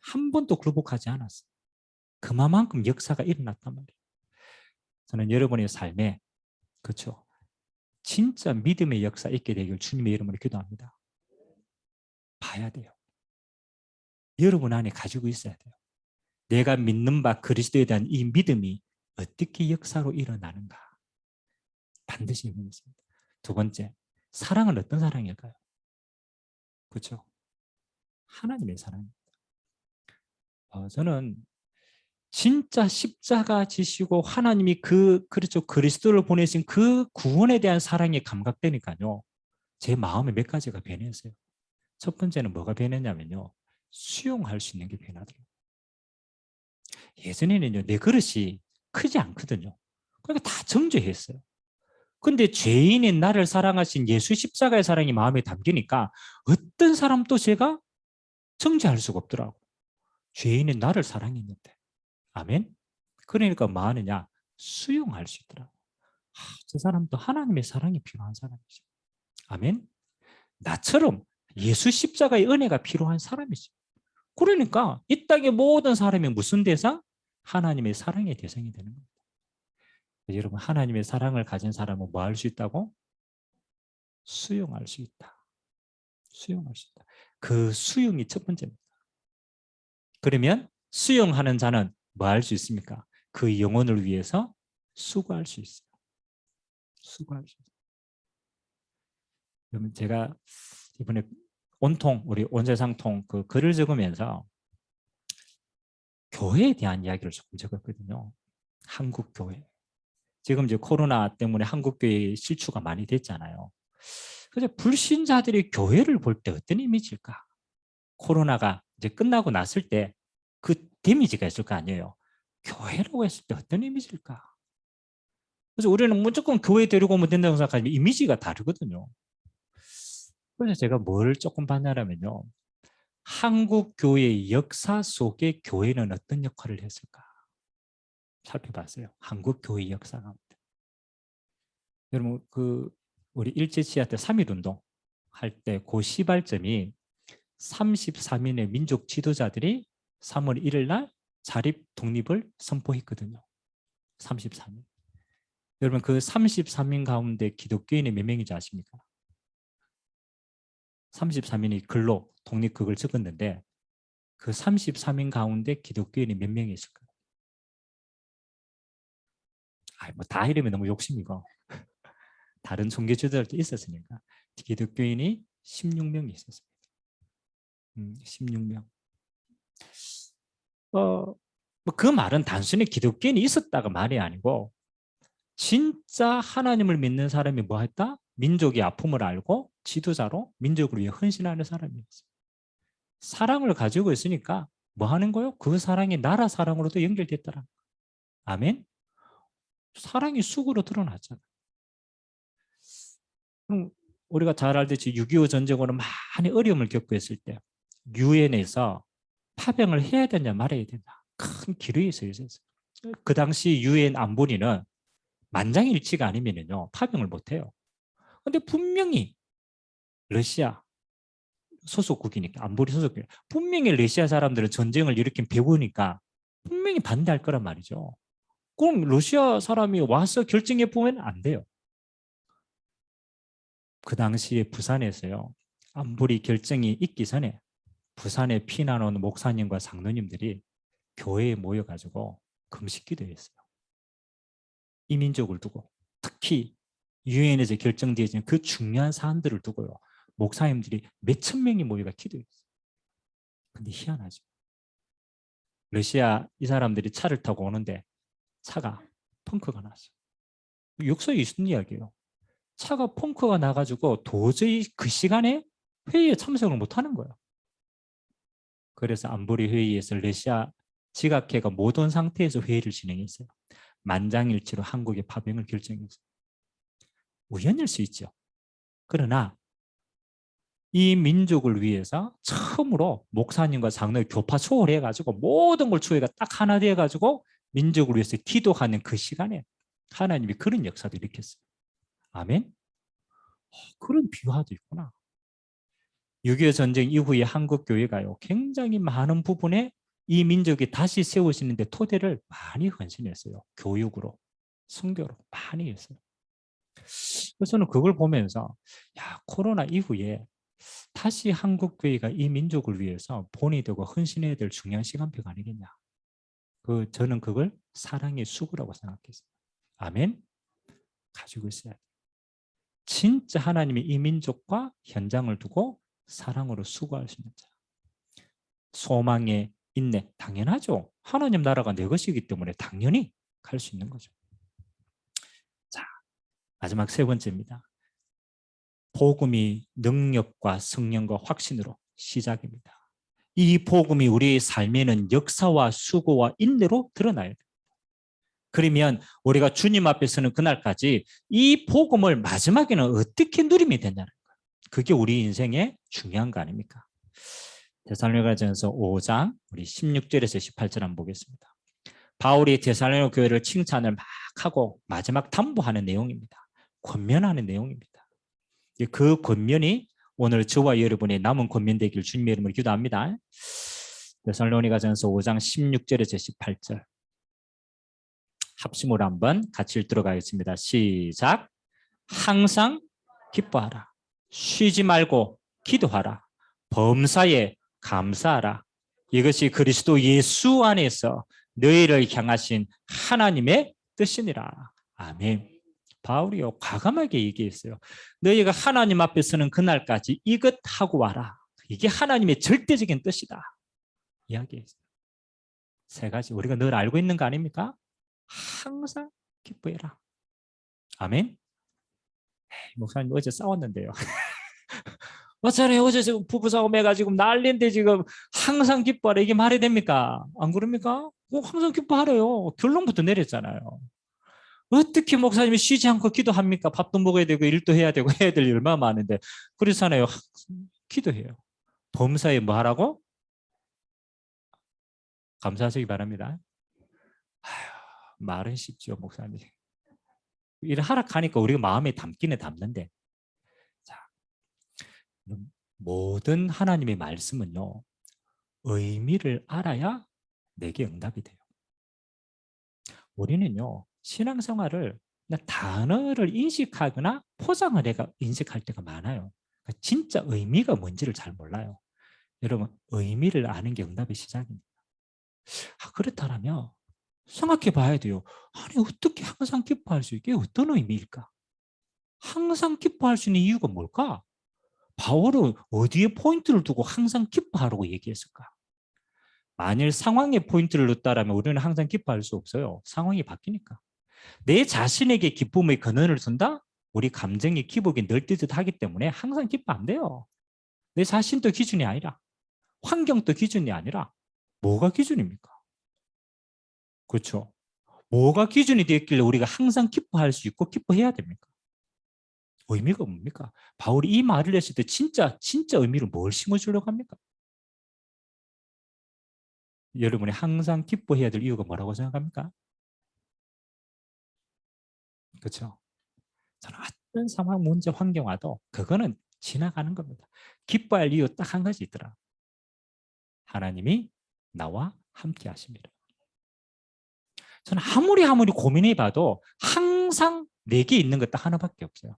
한 번도 굴복하지 않았어요. 그만큼 역사가 일어났단 말이에요. 저는 여러분의 삶에 그렇죠. 진짜 믿음의 역사 있게 되길 주님의 이름으로 기도합니다. 봐야 돼요. 여러분 안에 가지고 있어야 돼요. 내가 믿는 바 그리스도에 대한 이 믿음이 어떻게 역사로 일어나는가. 반드시 믿습니다. 두 번째, 사랑은 어떤 사랑일까요? 그렇죠? 하나님의 사랑입니다. 저는 진짜 십자가 지시고 하나님이 그렇죠. 그리스도를 보내신 그 구원에 대한 사랑이 감각되니까요. 제 마음에 몇 가지가 변했어요. 첫 번째는 뭐가 변했냐면요. 수용할 수 있는 게 변하더라고요. 예전에는요, 내 그릇이 크지 않거든요. 그러니까 다 정죄했어요. 근데 죄인인 나를 사랑하신 예수 십자가의 사랑이 마음에 담기니까 어떤 사람도 제가 정죄할 수가 없더라고. 죄인인 나를 사랑했는데. 아멘? 그러니까 뭐 하느냐? 수용할 수 있더라고. 저 사람도 하나님의 사랑이 필요한 사람이죠. 아멘? 나처럼 예수 십자가의 은혜가 필요한 사람이죠. 그러니까 이 땅의 모든 사람이 무슨 대상? 하나님의 사랑의 대상이 되는 겁니다. 여러분, 하나님의 사랑을 가진 사람은 뭐 할 수 있다고? 수용할 수 있다. 수용할 수 있다. 그 수용이 첫 번째입니다. 그러면 수용하는 자는 뭐 할 수 있습니까? 그 영혼을 위해서 수고할 수 있어요. 수고할 수 있어요. 그러면 제가 이번에 온통 우리 온세상통 그 글을 적으면서 교회에 대한 이야기를 조금 적었거든요. 한국 교회. 지금 이제 코로나 때문에 한국 교회 실추가 많이 됐잖아요. 그래서 불신자들이 교회를 볼 때 어떤 이미지일까? 코로나가 이제 끝나고 났을 때 그 데미지가 있을 거 아니에요. 교회라고 했을 때 어떤 이미지일까? 그래서 우리는 무조건 교회 데리고 오면 된다고 생각하지만 이미지가 다르거든요. 그래서 제가 뭘 조금 봤냐면요. 한국 교회의 역사 속에 교회는 어떤 역할을 했을까? 살펴봤어요. 한국 교회 역사 가운데. 여러분 우리 일제시대 때 3.1운동 할 때 그 시발점이 33인의 민족 지도자들이 3월 1일 날 자립 독립을 선포했거든요. 33인. 여러분 그 33인 가운데 기독교인이 몇 명인지 아십니까? 33인이 글로 독립극을 적었는데 그 33인 가운데 기독교인이 몇 명이 있을까요? 뭐다 이러면 너무 욕심이고 다른 종교 지도자들도 있었으니까 기독교인이 16명이 있었습니다. 16명. 그 말은 단순히 기독교인이 있었다가 말이 아니고 진짜 하나님을 믿는 사람이 뭐 했다? 민족의 아픔을 알고 지도자로 민족을 위해 헌신하는 사람이었어요. 사랑을 가지고 있으니까 뭐 하는 거요? 그 사랑이 나라 사랑으로도 연결됐더라. 아멘? 사랑이 수구로 드러났잖아. 우리가 잘 알듯이 6.25 전쟁으로 많이 어려움을 겪고 있을 때 유엔에서 파병을 해야 되냐 말아야 되냐 큰 기로에 있었어요. 그 당시 유엔 안보리는 만장일치가 아니면요 파병을 못해요. 근데 분명히 러시아 소속국이니까 안보리 소속국 분명히 러시아 사람들은 전쟁을 일으킨 배우니까 분명히 반대할 거란 말이죠. 그럼 러시아 사람이 와서 결정해 보면 안 돼요. 그 당시에 부산에서요 안보리 결정이 있기 전에 부산에 피난 온 목사님과 장로님들이 교회에 모여가지고 금식기도 했어요. 이 민족을 두고 특히 유엔에서 결정되어진 그 중요한 사안들을 두고요. 목사님들이 몇천 명이 모여가 기도했어요. 근데 희한하죠. 러시아 이 사람들이 차를 타고 오는데 차가 펑크가 났어요. 역사에 있는 이야기예요. 차가 펑크가 나가지고 도저히 그 시간에 회의에 참석을 못하는 거예요. 그래서 안보리 회의에서 러시아 지각회가 못 온 상태에서 회의를 진행했어요. 만장일치로 한국의 파병을 결정했어요. 우연일 수 있죠. 그러나 이 민족을 위해서 처음으로 목사님과 장로의 교파 초월해 가지고 모든 걸 초회가 딱 하나 되어 가지고 민족을 위해서 기도하는 그 시간에 하나님이 그런 역사도 일으켰어요. 아멘. 그런 비화도 있구나. 6.25 전쟁 이후에 한국 교회가요 굉장히 많은 부분에 이 민족이 다시 세워지는데 토대를 많이 헌신했어요. 교육으로, 선교로 많이 했어요. 그래서 저는 그걸 보면서 코로나 이후에 다시 한국 교회가 이 민족을 위해서 본이 되고 헌신해야 될 중요한 시간표가 아니겠냐. 저는 그걸 사랑의 수구라고 생각했어요. 아멘. 가지고 있어야 돼요. 진짜 하나님이 이 민족과 현장을 두고 사랑으로 수고할 수 있는 자. 소망의 인내 당연하죠. 하나님 나라가 내 것이기 때문에 당연히 갈 수 있는 거죠. 자, 마지막 세 번째입니다. 복음이 능력과 성령과 확신으로 시작입니다. 이 복음이 우리의 삶에는 역사와 수고와 인내로 드러나야 돼요. 그러면 우리가 주님 앞에 서는 그날까지 이 복음을 마지막에는 어떻게 누리면 되냐는 거예요. 그게 우리 인생의 중요한 거 아닙니까? 데살로니가전서 5장 우리 16절에서 18절 한번 보겠습니다. 바울이 데살로니가 교회를 칭찬을 막 하고 마지막 담보하는 내용입니다. 권면하는 내용입니다. 그 권면이 오늘 저와 여러분의 남은 권면 되길 주님의 이름으로 기도합니다. 데살로니가전서 5장 16절에서 18절 합심으로 한번 같이 읽도록 하겠습니다. 시작. 항상 기뻐하라. 쉬지 말고 기도하라. 범사에 감사하라. 이것이 그리스도 예수 안에서 너희를 향하신 하나님의 뜻이니라. 아멘. 바울이요 과감하게 얘기했어요. 너희가 하나님 앞에 서는 그날까지 이것 하고 와라. 이게 하나님의 절대적인 뜻이다. 이야기했어요. 세 가지 우리가 늘 알고 있는 거 아닙니까? 항상 기뻐해라. 아멘. 목사님 어제 싸웠는데요. 맞잖아요. 어제 지금 부부싸움 해가지고 난리인데 지금 항상 기뻐하라. 이게 말이 됩니까? 안 그럽니까? 항상 기뻐하래요. 결론부터 내렸잖아요. 어떻게 목사님이 쉬지 않고 기도합니까? 밥도 먹어야 되고 일도 해야 되고 해야 될 일 얼마나 많은데 그렇잖아요. 기도해요. 범사에 뭐 하라고? 감사하시기 바랍니다. 아휴, 말은 쉽죠, 목사님. 일을 하락하니까 우리가 마음에 담기는 담는데 자, 모든 하나님의 말씀은요 의미를 알아야 내게 응답이 돼요. 우리는요 신앙생활을 단어를 인식하거나 포장을 해가 인식할 때가 많아요. 진짜 의미가 뭔지를 잘 몰라요. 여러분 의미를 아는 게 응답의 시작입니다. 그렇다면 생각해 봐야 돼요. 아니 어떻게 항상 기뻐할 수 있게 어떤 의미일까? 항상 기뻐할 수 있는 이유가 뭘까? 바울은 어디에 포인트를 두고 항상 기뻐하라고 얘기했을까? 만일 상황에 포인트를 뒀다면 우리는 항상 기뻐할 수 없어요. 상황이 바뀌니까. 내 자신에게 기쁨의 근원을 둔다? 우리 감정의 기복이 널뛰듯 하기 때문에 항상 기뻐 안 돼요. 내 자신도 기준이 아니라 환경도 기준이 아니라 뭐가 기준입니까? 그렇죠? 뭐가 기준이 되었길래 우리가 항상 기뻐할 수 있고 기뻐해야 됩니까? 의미가 뭡니까? 바울이 이 말을 했을 때 진짜 의미를 뭘 심어주려고 합니까? 여러분이 항상 기뻐해야 될 이유가 뭐라고 생각합니까? 그렇죠? 저는 어떤 상황, 문제, 환경 와도 그거는 지나가는 겁니다. 기뻐할 이유 딱 한 가지 있더라. 하나님이 나와 함께 하십니다. 저는 아무리 고민해봐도 항상 내게 있는 것 딱 하나밖에 없어요.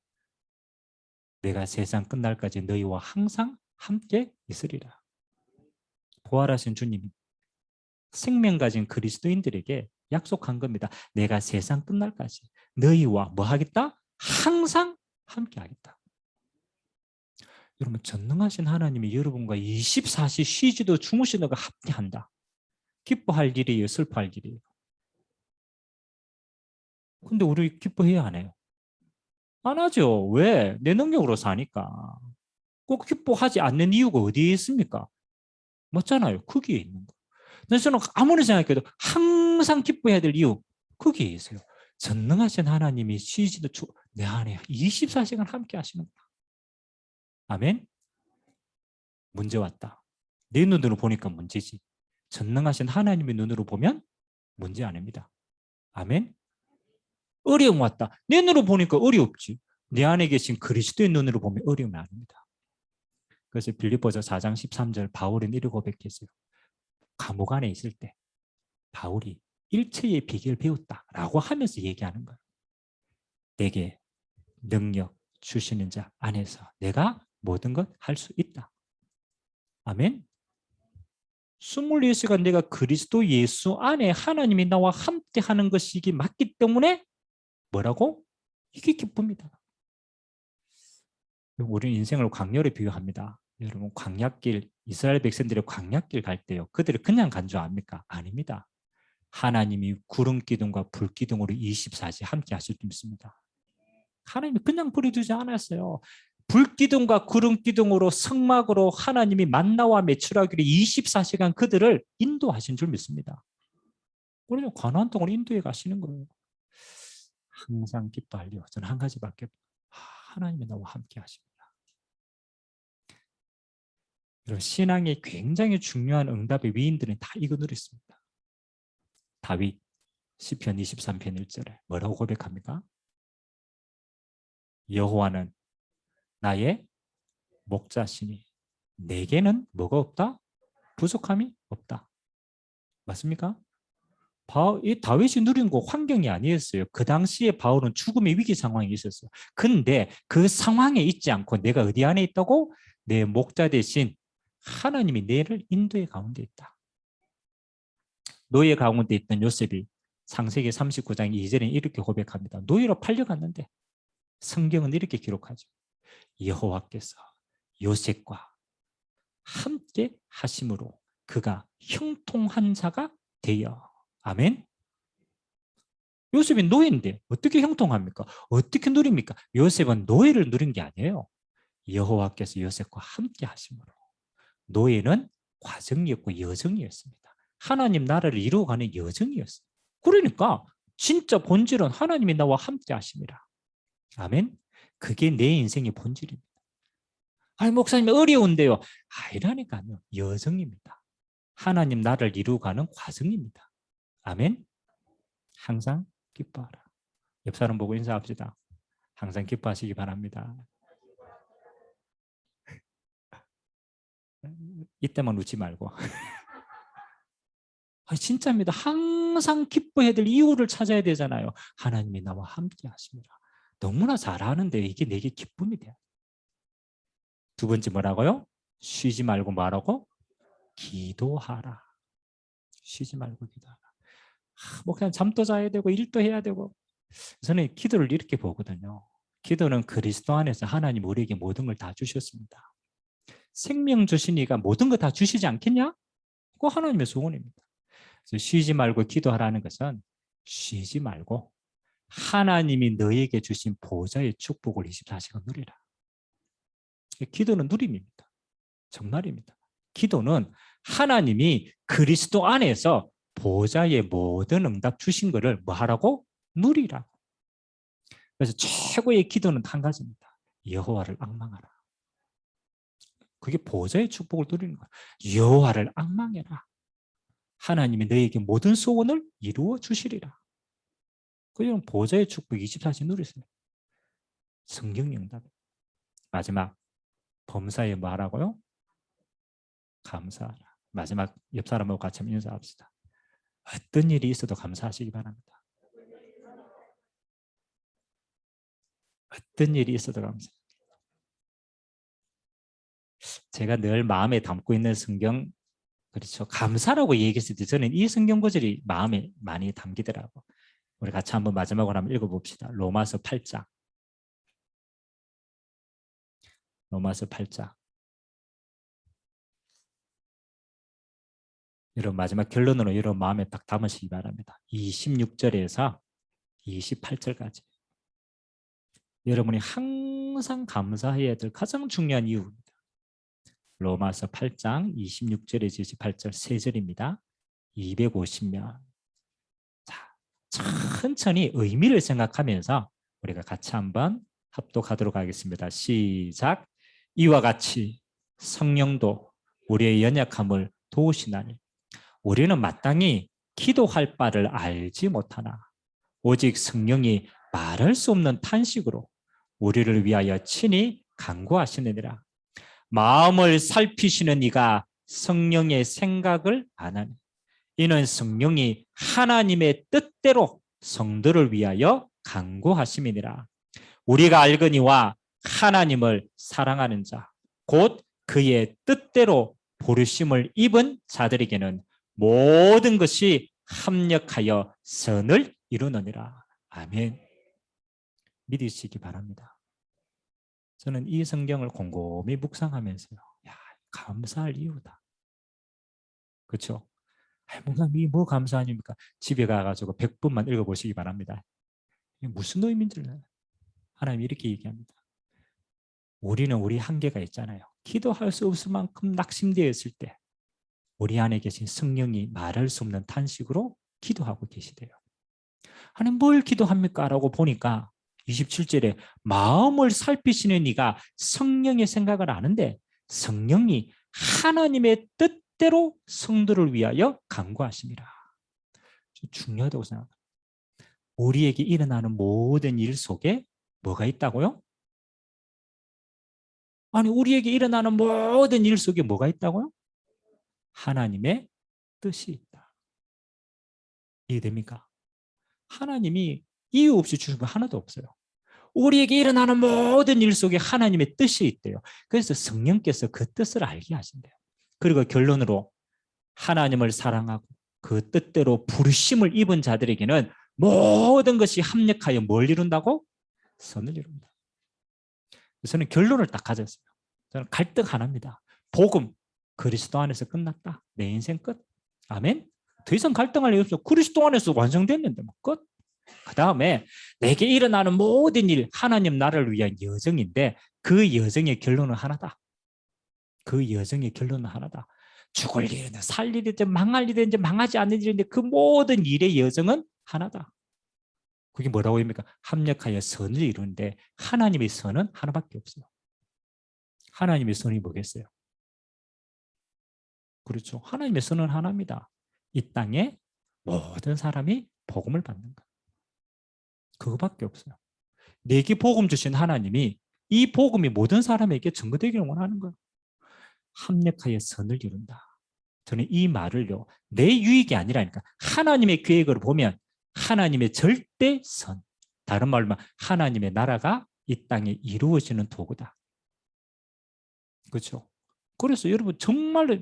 내가 세상 끝날까지 너희와 항상 함께 있으리라. 부활하신 주님이 생명 가진 그리스도인들에게 약속한 겁니다. 내가 세상 끝날까지 너희와 뭐 하겠다? 항상 함께 하겠다. 여러분 전능하신 하나님이 여러분과 24시 쉬지도 주무시다가 함께한다. 기뻐할 일이에요? 슬퍼할 일이에요? 근데 우리 기뻐해야 안 해요? 안 하죠. 왜? 내 능력으로 사니까. 꼭 기뻐하지 않는 이유가 어디에 있습니까? 맞잖아요. 거기에 있는 거. 그래서 저는 아무리 생각해도 항상 기뻐해야 될 이유 거기에 있어요. 전능하신 하나님이 쉬지도 내 안에 24시간 함께 하시는 거야. 아멘? 문제 왔다. 내 눈으로 보니까 문제지. 전능하신 하나님의 눈으로 보면 문제 아닙니다. 아멘? 어려움 왔다. 내 눈으로 보니까 어렵지. 내 안에 계신 그리스도의 눈으로 보면 어려움이 아닙니다. 그래서 빌립보서 4장 13절 바울은 이렇게 고백했어요. 감옥 안에 있을 때 바울이 일체의 비결을 배웠다라고 하면서 얘기하는 거예요. 내게 능력 주시는 자 안에서 내가 모든 것 할 수 있다. 아멘. 24시간 내가 그리스도 예수 안에 하나님이 나와 함께 하는 것이기 맞기 때문에 뭐라고? 이게 기쁨이다. 우리는 인생을 광야로 비유합니다. 여러분 광야길 이스라엘 백성들이 광야길 갈 때요. 그들을 그냥 간 줄 압니까? 아닙니다. 하나님이 구름 기둥과 불 기둥으로 24시 함께 하실 줄 믿습니다. 하나님이 그냥 버려두지 않았어요. 불 기둥과 구름 기둥으로 성막으로 하나님이 만나와 매출하기를 24시간 그들을 인도하신 줄 믿습니다. 우리는 가나안 땅으로 인도해 가시는 거예요. 항상 기뻐하려. 저는 한 가지밖에 하나님이 나와 함께 하십니다. 여러분 신앙에 굉장히 중요한 응답의 위인들은 다 이거 누렸습니다. 다윗 시편 23편 1절에 뭐라고 고백합니까? 여호와는 나의 목자시니 내게는 뭐가 없다? 부족함이 없다. 맞습니까? 이 다윗이 누린 거 환경이 아니었어요. 그 당시에 바울은 죽음의 위기 상황이 있었어요. 근데 그 상황에 있지 않고 내가 어디 안에 있다고? 내 목자 대신 하나님이 내를 인도의 가운데 있다. 노예 가운데 있던 요셉이 창세기 39장 2절에 이렇게 고백합니다. 노예로 팔려갔는데 성경은 이렇게 기록하죠. 여호와께서 요셉과 함께 하심으로 그가 형통한 자가 되어. 아멘. 요셉이 노예인데 어떻게 형통합니까? 어떻게 누립니까? 요셉은 노예를 누린 게 아니에요. 여호와께서 요셉과 함께 하심으로. 노예는 과정이었고 여정이었습니다. 하나님 나라를 이루어가는 여정이었어요. 그러니까 진짜 본질은 하나님이 나와 함께 하심이라. 아멘. 그게 내 인생의 본질입니다. 아니 목사님 어려운데요. 아니라니까요. 여정입니다. 하나님 나라를 이루어가는 과정입니다. 아멘. 항상 기뻐하라. 옆 사람 보고 인사합시다. 항상 기뻐하시기 바랍니다. 이때만 웃지 말고. 진짜입니다. 항상 기뻐해야 될 이유를 찾아야 되잖아요. 하나님이 나와 함께 하십니다. 너무나 잘하는데 이게 내게 기쁨이 돼요. 두 번째 뭐라고요? 쉬지 말고 말하고 기도하라. 쉬지 말고 기도하라. 그냥 잠도 자야 되고 일도 해야 되고. 저는 기도를 이렇게 보거든요. 기도는 그리스도 안에서 하나님 우리에게 모든 걸 다 주셨습니다. 생명 주시니까 모든 거 다 주시지 않겠냐? 그거 하나님의 소원입니다. 그래서 쉬지 말고 기도하라는 것은 쉬지 말고 하나님이 너에게 주신 보좌의 축복을 24시간 누리라. 기도는 누림입니다. 정말입니다. 기도는 하나님이 그리스도 안에서 보좌의 모든 응답 주신 것을 뭐 하라고? 누리라고. 그래서 최고의 기도는 한 가지입니다. 여호와를 앙망하라. 그게 보좌의 축복을 누리는 거야. 여호와를 앙망해라. 하나님이 너에게 모든 소원을 이루어 주시리라. 그냥 보좌의 축복 24시간 누리세요. 성경 응답. 마지막 범사에 뭐 하라고요? 감사하라. 마지막 옆 사람하고 같이 한번 인사합시다. 어떤 일이 있어도 감사하시기 바랍니다. 어떤 일이 있어도 감사합니다. 제가 늘 마음에 담고 있는 성경, 그렇죠. 감사라고 얘기했을 때 저는 이 성경 구절이 마음에 많이 담기더라고. 우리 같이 한번 마지막으로 한번 읽어봅시다. 로마서 8장. 로마서 8장. 여러분 마지막 결론으로 여러분 마음에 딱 담으시기 바랍니다. 26절에서 28절까지. 여러분이 항상 감사해야 될 가장 중요한 이유입니다. 로마서 8장 26절에서 28절 3절입니다. 250면. 자, 천천히 의미를 생각하면서 우리가 같이 한번 합독하도록 하겠습니다. 시작. 이와 같이 성령도 우리의 연약함을 도우시나니 우리는 마땅히 기도할 바를 알지 못하나 오직 성령이 말할 수 없는 탄식으로 우리를 위하여 친히 간구하시느니라. 마음을 살피시는 이가 성령의 생각을 아나니 이는 성령이 하나님의 뜻대로 성도를 위하여 간구하심이니라. 우리가 알거니와 하나님을 사랑하는 자 곧 그의 뜻대로 부르심을 입은 자들에게는 모든 것이 합력하여 선을 이루느니라. 아멘. 믿으시기 바랍니다. 저는 이 성경을 곰곰이 묵상하면서요. 야, 감사할 이유다. 그렇죠? 목사님 뭐 감사하십니까? 집에 가가지고 100분만 읽어보시기 바랍니다. 이게 무슨 의미인지를 하나님이 이렇게 얘기합니다. 우리는 우리 한계가 있잖아요. 기도할 수 없을 만큼 낙심되어 있을 때 우리 안에 계신 성령이 말할 수 없는 탄식으로 기도하고 계시대요. 하나님 뭘 기도합니까? 라고 보니까 27절에 마음을 살피시는 이가 성령의 생각을 아는데 성령이 하나님의 뜻대로 성도를 위하여 간구하심이라. 중요하다고 생각합니다. 우리에게 일어나는 모든 일 속에 뭐가 있다고요? 아니 우리에게 일어나는 모든 일 속에 뭐가 있다고요? 하나님의 뜻이 있다. 이해됩니까? 하나님이 이유 없이 주신 거 하나도 없어요. 우리에게 일어나는 모든 일 속에 하나님의 뜻이 있대요. 그래서 성령께서 그 뜻을 알게 하신대요. 그리고 결론으로 하나님을 사랑하고 그 뜻대로 부르심을 입은 자들에게는 모든 것이 합력하여 뭘 이룬다고? 선을 이룬다. 저는 결론을 딱 가졌어요. 저는 갈등 하나입니다. 복음, 그리스도 안에서 끝났다. 내 인생 끝. 아멘. 더 이상 갈등할 일 없어. 그리스도 안에서 완성됐는데 뭐 끝. 그 다음에 내게 일어나는 모든 일, 하나님 나라를 위한 여정인데 그 여정의 결론은 하나다. 그 여정의 결론은 하나다. 죽을 일이든 살 일이든 망할 일이든 망하지 않는 일인데 그 모든 일의 여정은 하나다. 그게 뭐라고 합니까? 합력하여 선을 이루는데 하나님의 선은 하나밖에 없어요. 하나님의 선이 뭐겠어요? 그렇죠. 하나님의 선은 하나입니다. 이 땅에 모든 사람이 복음을 받는 것. 그거밖에 없어요. 내게 복음 주신 하나님이 이 복음이 모든 사람에게 증거되기를 원하는 거예요. 합력하여 선을 이룬다. 저는 이 말을요, 내 유익이 아니라니까. 하나님의 계획을 보면 하나님의 절대 선. 다른 말로 하나님의 나라가 이 땅에 이루어지는 도구다. 그렇죠? 그래서 여러분 정말로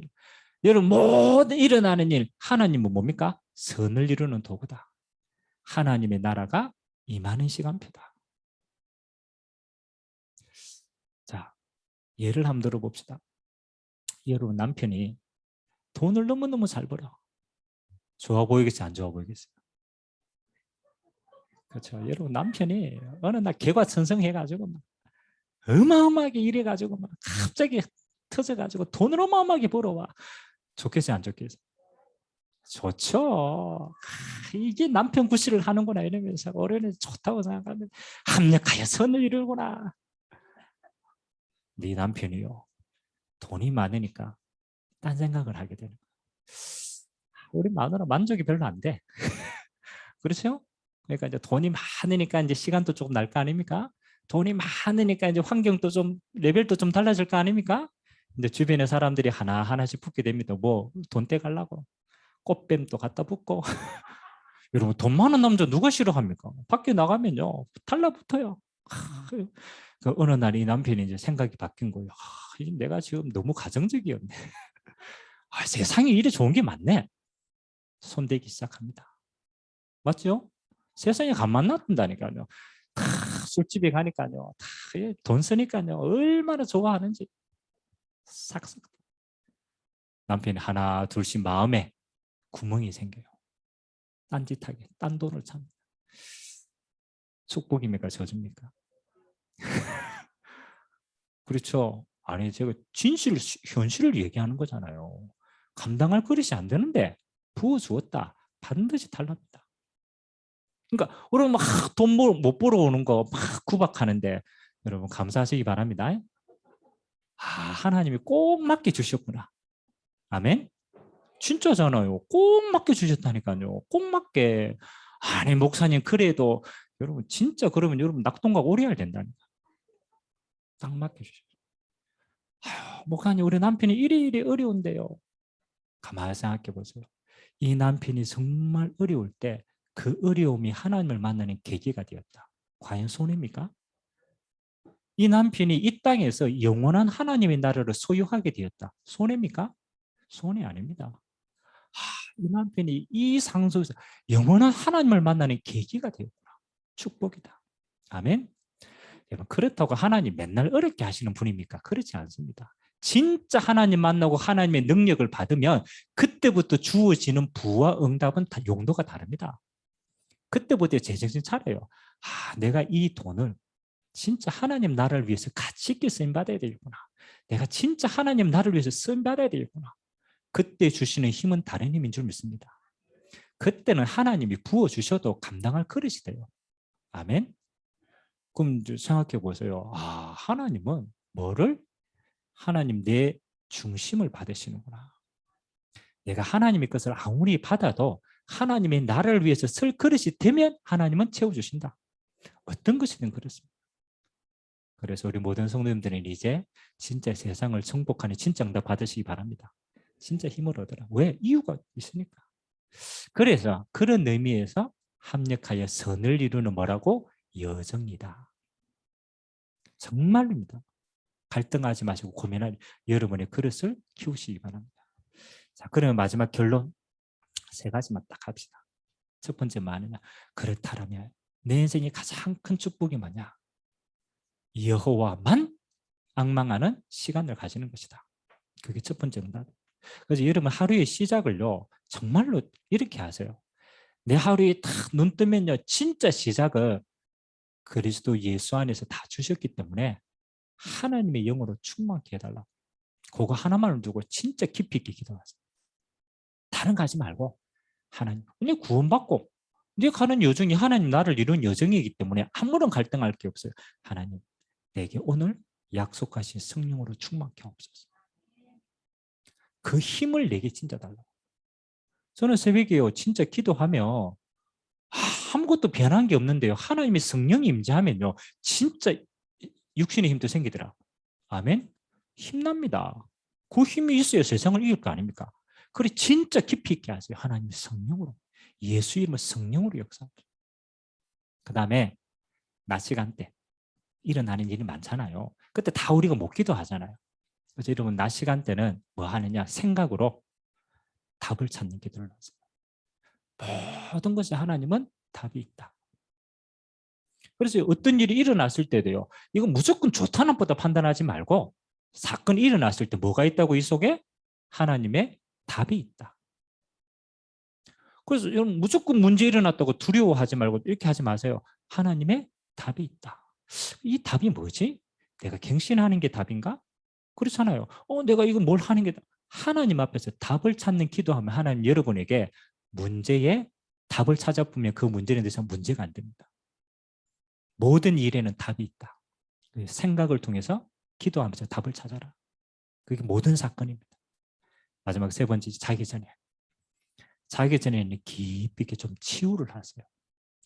여러분 모든 일어나는 일 하나님은 뭡니까? 선을 이루는 도구다. 하나님의 나라가 임하는 시간표다. 자, 예를 한번 들어봅시다. 여러분 남편이 돈을 너무너무 잘 벌어. 좋아 보이겠어요? 안 좋아 보이겠어요? 그렇죠. 여러분 남편이 어느 날 개과천선해가지고 막 어마어마하게 일해가지고 막 갑자기 터져가지고 돈을 어마어마하게 벌어와. 좋겠어요? 안 좋겠어요? 좋죠. 이게 남편 구실을 하는구나 이러면서 어른이 좋다고 생각하면 합력하여 선을 이루구나. 네 남편이요. 돈이 많으니까 딴 생각을 하게 되는 거야. 우리 마누라 만족이 별로 안 돼. 그렇죠? 그러니까 이제 돈이 많으니까 이제 시간도 조금 날 거 아닙니까? 돈이 많으니까 이제 환경도 좀 레벨도 좀 달라질 거 아닙니까? 근데 주변의 사람들이 하나하나씩 붙게 됩니다. 뭐 돈 떼가려고 꽃뱀도 갖다 붙고 여러분 돈 많은 남자 누가 싫어합니까? 밖에 나가면요 달라붙어요. 그 어느 날 이 남편이 이제 생각이 바뀐 거예요. 내가 지금 너무 가정적이었네. 세상에 이래 좋은 게 많네. 손대기 시작합니다. 맞죠? 세상에 간만 놔둔다니까요. 다 술집에 가니까요. 다 돈 쓰니까요. 얼마나 좋아하는지. 싹싹. 남편이 하나 둘씩 마음에 구멍이 생겨요. 딴짓하게 딴 돈을 참. 축복입니까? 저주입니까? 그렇죠. 아니 제가 진실 현실을 얘기하는 거잖아요. 감당할 그릇이 안 되는데 부어주었다. 반드시 탈납니다. 그러니까 여러분 막돈 못 벌어오는 거 막 구박하는데 여러분 감사하시기 바랍니다. 하나님이 꼭 맡겨 주셨구나. 아멘. 진짜잖아요. 꼭 맡겨 주셨다니까요. 꼭 맡게. 아니 목사님 그래도 여러분 진짜 그러면 여러분 낙동강 오리알 된다니까. 딱 맡겨 주셨어요. 목사님 우리 남편이 이리 어려운데요. 가만히 생각해 보세요. 이 남편이 정말 어려울 때 그 어려움이 하나님을 만나는 계기가 되었다. 과연 손해입니까? 이 남편이 이 땅에서 영원한 하나님의 나라를 소유하게 되었다. 손해입니까? 손해 아닙니다. 이 남편이 이 상속에서 영원한 하나님을 만나는 계기가 되었구나. 축복이다. 아멘. 여러분 그렇다고 하나님 맨날 어렵게 하시는 분입니까? 그렇지 않습니다. 진짜 하나님 만나고 하나님의 능력을 받으면 그때부터 주어지는 부와 응답은 다 용도가 다릅니다. 그때부터 제정신 차려요. 내가 이 돈을 진짜 하나님 나라를 위해서 가치 있게 쓰임받아야 되겠구나. 내가 진짜 하나님 나라를 위해서 쓰임받아야 되겠구나. 그때 주시는 힘은 다른 힘인 줄 믿습니다. 그때는 하나님이 부어주셔도 감당할 그릇이 돼요. 아멘. 그럼 생각해 보세요. 하나님은 뭐를? 하나님 내 중심을 받으시는구나. 내가 하나님의 것을 아무리 받아도 하나님의 나라를 위해서 쓸 그릇이 되면 하나님은 채워주신다. 어떤 것이든 그렇습니다. 그래서 우리 모든 성도님들은 이제 진짜 세상을 정복하는 진짜 응답 받으시기 바랍니다. 진짜 힘을 얻어라. 왜? 이유가 있으니까. 그래서 그런 의미에서 합력하여 선을 이루는 뭐라고? 여정이다. 정말입니다. 갈등하지 마시고 고민할 여러분의 그릇을 키우시기 바랍니다. 자, 그러면 마지막 결론. 세 가지만 딱 합시다. 첫 번째 뭐냐? 그렇다면 내 인생의 가장 큰 축복이 뭐냐? 여호와만 앙망하는 시간을 가지는 것이다. 그게 첫 번째 응답. 그래서 여러분 하루의 시작을요 정말로 이렇게 하세요. 내 하루에 딱 눈 뜨면요 진짜 시작을 그리스도 예수 안에서 다 주셨기 때문에 하나님의 영으로 충만케 해달라. 그거 하나만을 두고 진짜 깊이 있게 기도하세요. 다른 거 하지 말고 하나님, 네 구원받고 네 가는 여정이 하나님 나를 이룬 여정이기 때문에 아무런 갈등할 게 없어요. 하나님, 내게 오늘 약속하신 성령으로 충만케 하옵소서. 그 힘을 내게 진짜 달라. 저는 새벽에요 진짜 기도하면 아무것도 변한 게 없는데요. 하나님의 성령이 임재하면요. 진짜 육신의 힘도 생기더라. 아멘? 힘납니다. 그 힘이 있어야 세상을 이길 거 아닙니까? 그래 진짜 깊이 있게 하세요. 하나님의 성령으로. 예수 이름의 성령으로 역사합니다. 그 다음에 낮 시간대 일어나는 일이 많잖아요. 그때 다 우리가 못 기도하잖아요. 그래서 여러분 낮 시간대는 뭐 하느냐? 생각으로 답을 찾는 기도를 하세요. 모든 것에 하나님은 답이 있다. 그래서 어떤 일이 일어났을 때도요. 이거 무조건 좋다 나쁘다 판단하지 말고 사건이 일어났을 때 뭐가 있다고 이 속에? 하나님의 답이 있다. 그래서 여러분 무조건 문제 일어났다고 두려워하지 말고 이렇게 하지 마세요. 하나님의 답이 있다. 이 답이 뭐지? 내가 갱신하는 게 답인가? 그렇잖아요. 내가 이거 뭘 하는 게 하나님 앞에서 답을 찾는 기도하면 하나님 여러분에게 문제에 답을 찾아보면 그 문제에 대해서 문제가 안 됩니다. 모든 일에는 답이 있다. 생각을 통해서 기도하면서 답을 찾아라. 그게 모든 사건입니다. 마지막 세 번째, 자기 전에는 깊이 있게 좀 치유를 하세요.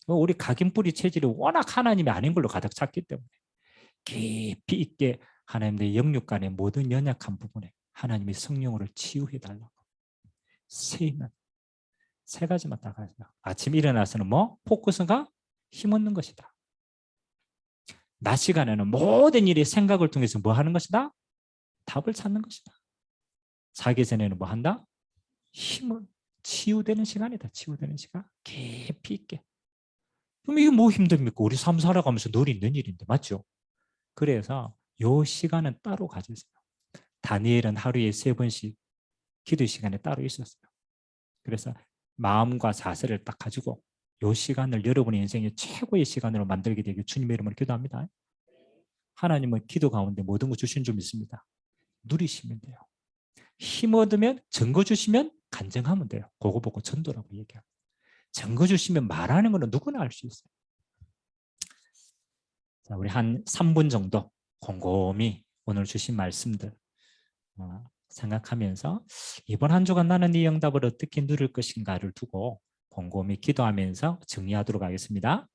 우리 각인뿌리 체질이 워낙 하나님이 아닌 걸로 가득 찼기 때문에 깊이 있게 하나님 내 영육 간의 모든 연약한 부분에 하나님의 성령으로 치유해달라고. 세 가지만 딱 하세요. 아침 일어나서는 뭐? 포커스가 힘없는 것이다. 낮 시간에는 모든 일이 생각을 통해서 뭐 하는 것이다? 답을 찾는 것이다. 자기 전에는 뭐 한다? 힘을 치유되는 시간이다. 치유되는 시간. 깊이 있게. 그럼 이게 뭐 힘듭니까? 우리 삶 살아가면서 늘 있는 일인데 맞죠? 그래서 요 시간은 따로 가지세요. 다니엘은 하루에 3번씩 기도 시간에 따로 있었어요. 그래서 마음과 자세를 딱 가지고 요 시간을 여러분의 인생의 최고의 시간으로 만들게 되길 주님의 이름으로 기도합니다. 하나님은 기도 가운데 모든 거 주신 줄 믿습니다. 누리시면 돼요. 힘 얻으면 증거 주시면 간증하면 돼요. 그거 보고 전도라고 얘기합니다. 증거 주시면 말하는 거는 누구나 알 수 있어요. 자, 우리 한 3분 정도 곰곰이 오늘 주신 말씀들 생각하면서 이번 한 주간 나는 이 응답을 어떻게 누릴 것인가를 두고 곰곰이 기도하면서 정리하도록 하겠습니다.